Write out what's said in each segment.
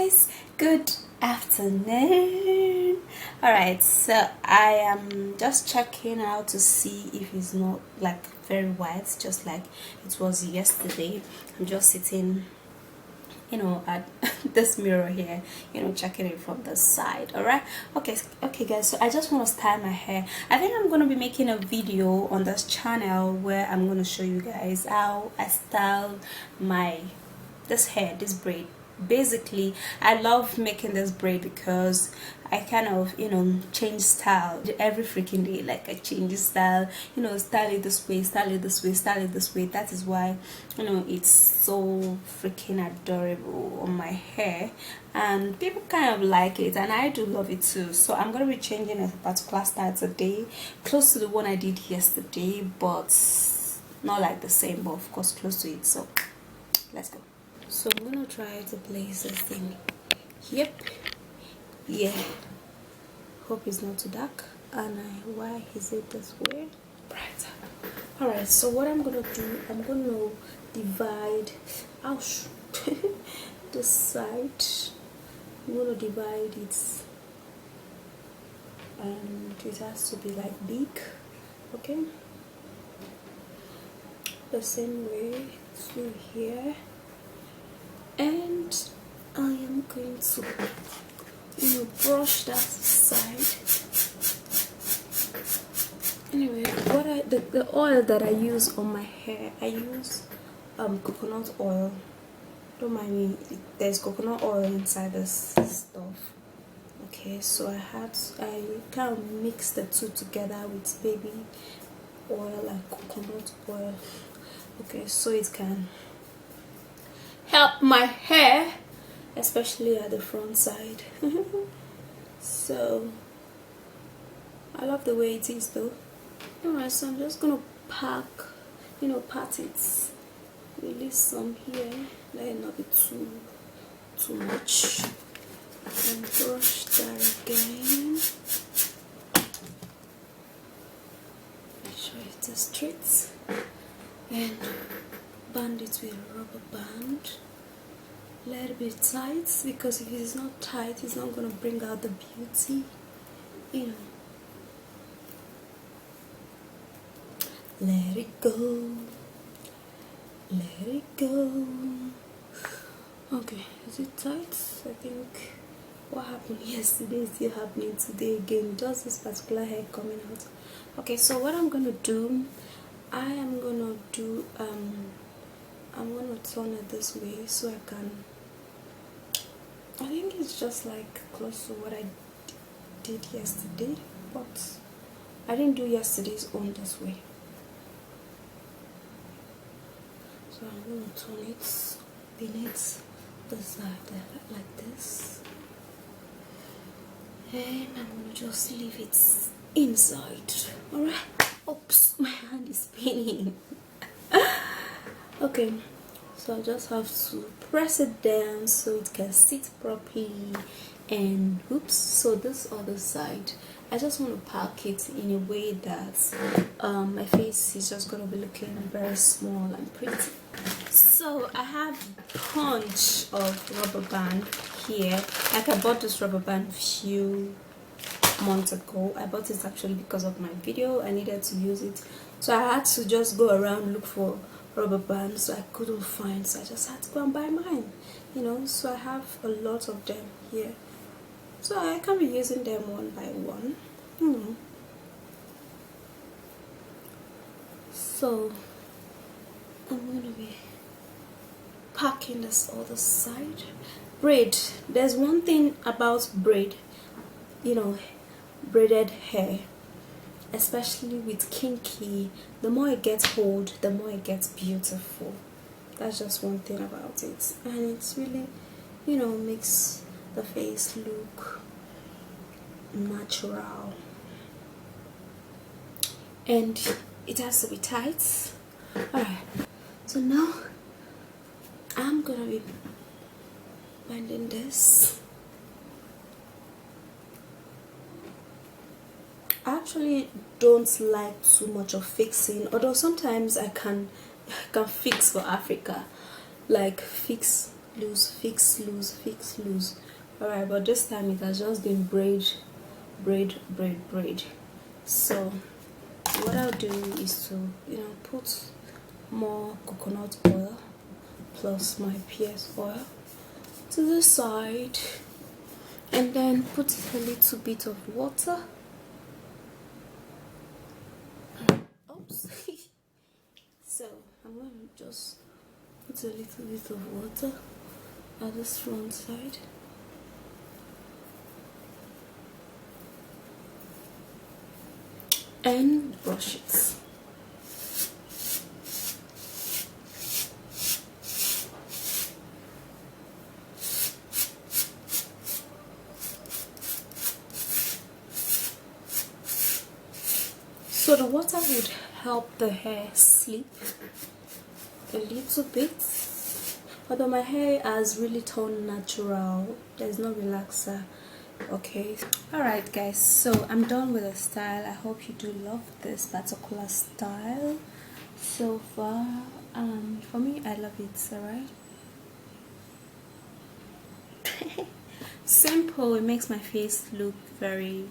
guys, good afternoon. All right, so I am just checking out to see if it's not like very white, just like it was yesterday. I'm just sitting, at this mirror here, checking it from the side. All right, okay guys, so I just want to style my hair. I think I'm going to be making a video on this channel where I'm going to show you guys how I style this hair, this braid. Basically, I love making this braid because I kind of change style every freaking day. Like I change style, style it this way, style it this way, style it this way. That is why it's so freaking adorable on my hair, and people kind of like it, and I do love it too. So I'm gonna be changing a particular style today, close to the one I did yesterday, but not like the same, but of course close to it. So let's go. So I'm gonna try to place this thing. Yep, yeah, hope it's not too dark. And why is it this way? Brighter. All right, so what I'm gonna do, I'm gonna divide, ouch, this side. I'm gonna divide it, and it has to be like big, okay, the same way to here. And I am going to brush that side. Anyway, the oil that I use on my hair, I use coconut oil. Don't mind me, there's coconut oil inside this stuff. Okay, so I kind of mix the two together with baby oil and coconut oil. Okay, so it can help my hair, especially at the front side. So I love the way it is though. Alright, so I'm just gonna pat it, release some here, let it not be too much, and brush that again. Make sure it is straight, and band it with a rubber band. Let it be tight, because if it is not tight, it's not going to bring out the beauty, Let it go, let it go. Okay, is it tight? I think what happened yesterday is still happening today again, just this particular hair coming out. Okay, so what I'm gonna do, I'm gonna turn it this way so I think it's just like close to what I did yesterday, but I didn't do yesterday's on this way. So I'm gonna turn it beneath the side like this, and I'm gonna just leave it inside. Alright. Oops, my hand is spinning. Okay, so I just have to press it down so it can sit properly. And oops, so this other side, I just want to pack it in a way that my face is just going to be looking very small and pretty. So I have a bunch of rubber band here. Like I bought this rubber band a few months ago. I bought it actually because of my video. I needed to use it, so I had to just go around look for rubber bands. I couldn't find, so I just had to go and buy mine, so I have a lot of them here, so I can be using them one by one, So I'm gonna be packing this other side. Braid, there's one thing about braid, braided hair, especially with kinky, the more it gets old, the more it gets beautiful. That's just one thing about it, and it's really makes the face look natural, and it has to be tight. Alright, so now I'm gonna be bending this. I actually don't like too much of fixing, although sometimes I can fix for Africa, like fix loose, fix, loose, fix, loose. Alright, but this time it has just been braid, braid, braid, braid. So what I'll do is to, you know, put more coconut oil plus my PS oil to the side, and then put a little bit of water. Oops. So I'm going to just put a little bit of water at this front side. And brush it. So the water would help the hair sleep a little bit. Although my hair has really turned natural, there's no relaxer. Okay, alright guys, so I'm done with the style. I hope you do love this particular style so far. For me, I love it. Alright. Simple. It makes my face look very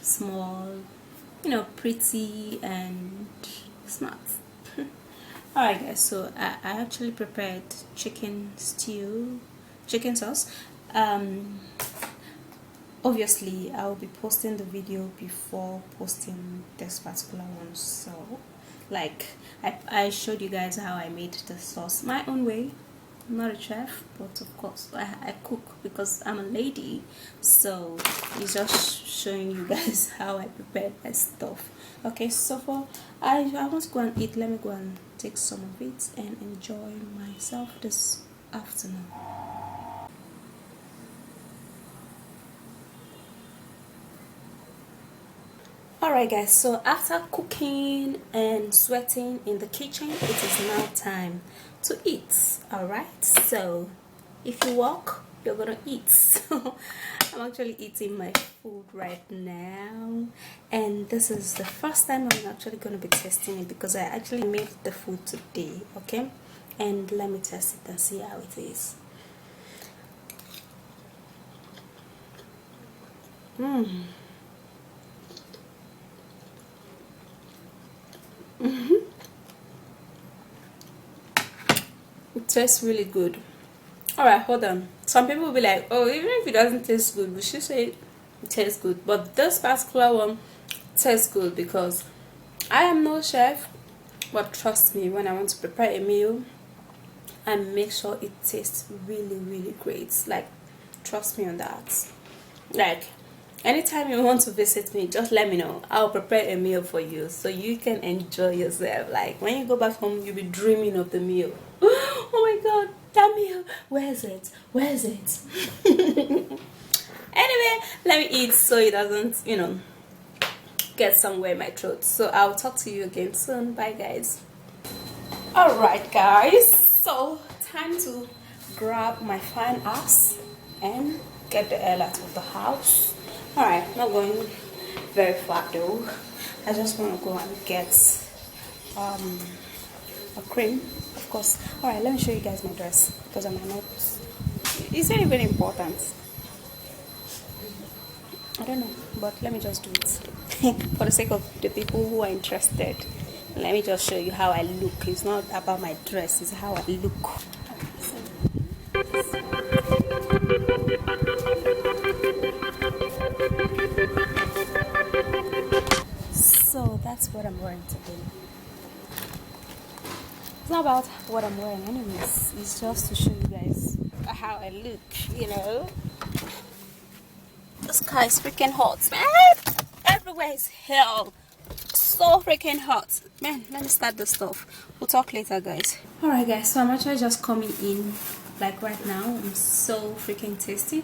small, you know, pretty and smart. Alright guys, so I actually prepared chicken sauce. Obviously I'll be posting the video before posting this particular one, so like I showed you guys how I made the sauce my own way. I'm not a chef, but of course I cook because I'm a lady, so it's just showing you guys how I prepared my stuff. Okay, so for I want to go and eat. Let me go and take some of it and enjoy myself this afternoon. Alright guys, so after cooking and sweating in the kitchen, it is now time to eat. Alright, so if you walk, you're gonna eat. So I'm actually eating my food right now, and this is the first time I'm actually gonna be testing it because I actually made the food today. Okay, and let me test it and see how it is. It tastes really good. Alright, hold on. Some people will be like, oh, even if it doesn't taste good, we should say it tastes good. But this particular one tastes good because I am no chef, but trust me, when I want to prepare a meal, I make sure it tastes really, really great. Like, trust me on that. Like, anytime you want to visit me, just let me know. I'll prepare a meal for you so you can enjoy yourself. Like, when you go back home, you'll be dreaming of the meal. Oh my god, that meal, where is it? Where is it? Anyway, let me eat so it doesn't, you know, get somewhere in my throat. So I'll talk to you again soon. Bye guys. Alright guys, so time to grab my fine ass and get the hell out of the house. Alright, not going very far though. I just want to go and get a cream, of course. Alright, let me show you guys my dress because I might not. Is it even important? I don't know, but let me just do it for the sake of the people who are interested. Let me just show you how I look. It's not about my dress, it's how I look. So that's what I'm wearing today. It's not about what I'm wearing anyways, it's just to show you guys how I look, you know. The sky is freaking hot, man. Everywhere is hell. So freaking hot, man. Let me start the stuff. We'll talk later guys. Alright guys, so I'm actually just coming in like right now. I'm so freaking tasty.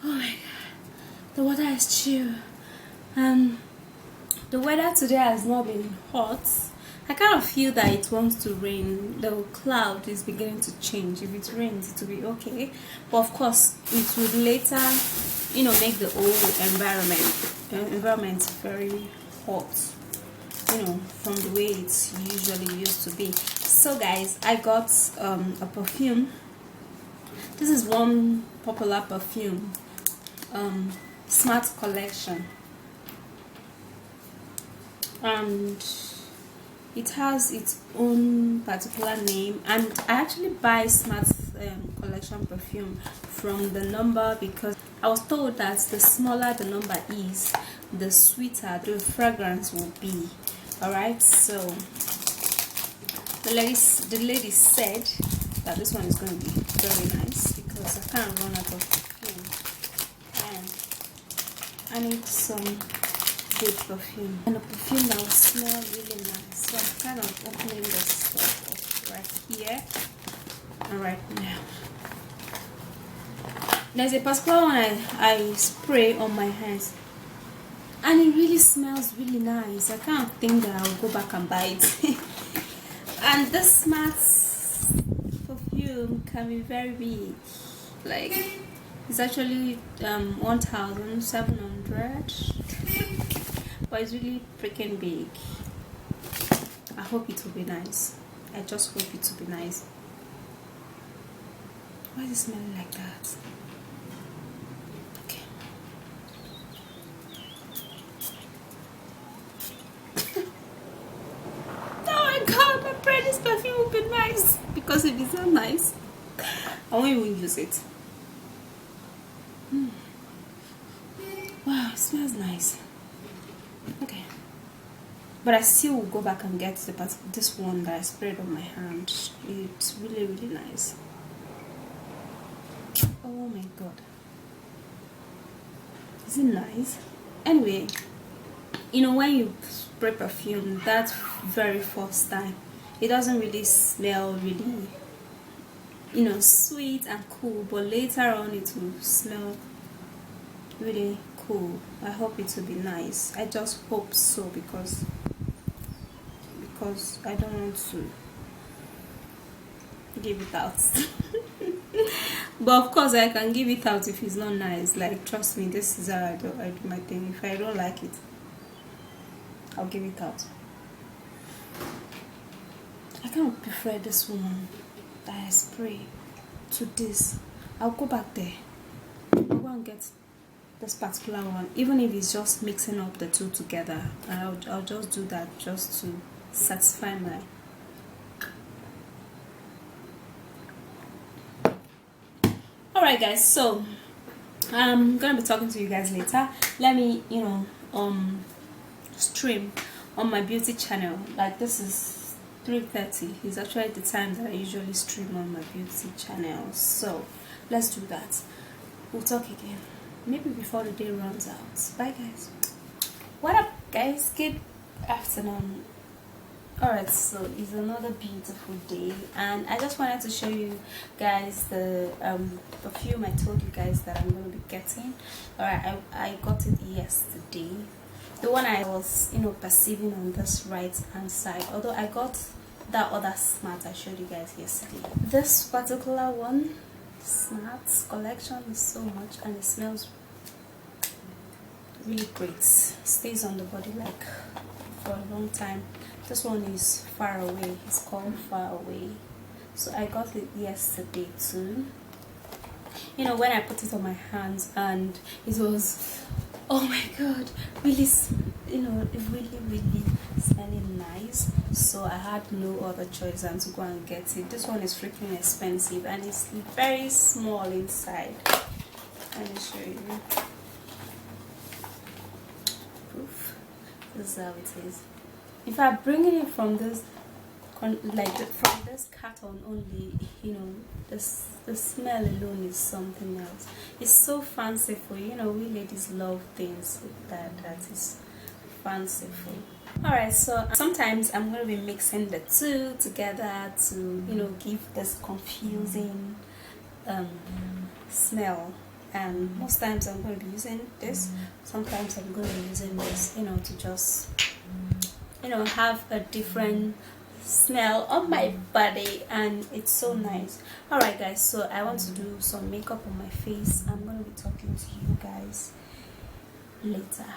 Oh my god, the water is chill. The weather today has not been hot. I kind of feel that it wants to rain. The cloud is beginning to change. If it rains, it will be okay. But of course, it would later, you know, make the whole environment very hot. from the way it's usually used to be. So guys, I got a perfume. This is one popular perfume, Smart Collection, and it has its own particular name. And I actually buy Smart Collection perfume from the number, because I was told that the smaller the number is, the sweeter the fragrance will be. Alright, so the lady said that this one is going to be very nice, because I can't run out of perfume and I need some good perfume, and a perfume that will smell really nice. So I'm kind of opening this stuff up right here and right now. There's a particular one I spray on my hands, and it really smells really nice. I can't think that I'll go back and buy it. And this Smart perfume can be very big. Like, it's actually 1,700, but it's really freaking big. I hope it will be nice. I just hope it will be nice. Why is it smelling like that? Okay. Oh my god, my friend, this perfume will be nice. Because if it's not nice, I won't even use it. Wow, it smells nice. Okay. But I still will go back and get this one that I sprayed on my hand. It's really, really nice. Oh my god. Is it nice? Anyway, when you spray perfume that very first time, it doesn't really smell really, sweet and cool, but later on it will smell really cool. I hope it will be nice. I just hope so, because I don't want to give it out. But of course I can give it out if it's not nice. Like, trust me, this is how I do my thing. If I don't like it, I'll give it out. I kind of prefer this one that I spray to this. I'll go back there. I'll go and get this particular one, even if it's just mixing up the two together. I'll just do that just to satisfy my. Alright guys, so I'm gonna be talking to you guys later. Let me stream on my beauty channel. Like, this is 3:30. It's actually the time that I usually stream on my beauty channel. So let's do that. We'll talk again maybe before the day runs out. Bye guys. What up guys? Good afternoon. Alright, so it's another beautiful day, and I just wanted to show you guys the perfume I told you guys that I'm going to be getting. Alright, I got it yesterday. The one I was perceiving on this right hand side, although I got that other Smart I showed you guys yesterday. This particular one, Smart Collection, is so much, and it smells really great. Stays on the body like for a long time. This one is Far Away. It's called Far Away. So I got it yesterday too. When I put it on my hands, and it was, oh my god, really, really smelling nice. So I had no other choice than to go and get it. This one is freaking expensive, and it's very small inside. Let me show you. Proof. This is how it is. If I'm bringing it from this, from this carton only, the smell alone is something else. It's so fanciful. We ladies love things that is fanciful. Alright, so sometimes I'm going to be mixing the two together to give this confusing smell. And most times I'm going to be using this. Sometimes I'm going to be using this, to just have a different smell on my body, and it's so nice. Alright guys, so I want to do some makeup on my face. I'm going to be talking to you guys later.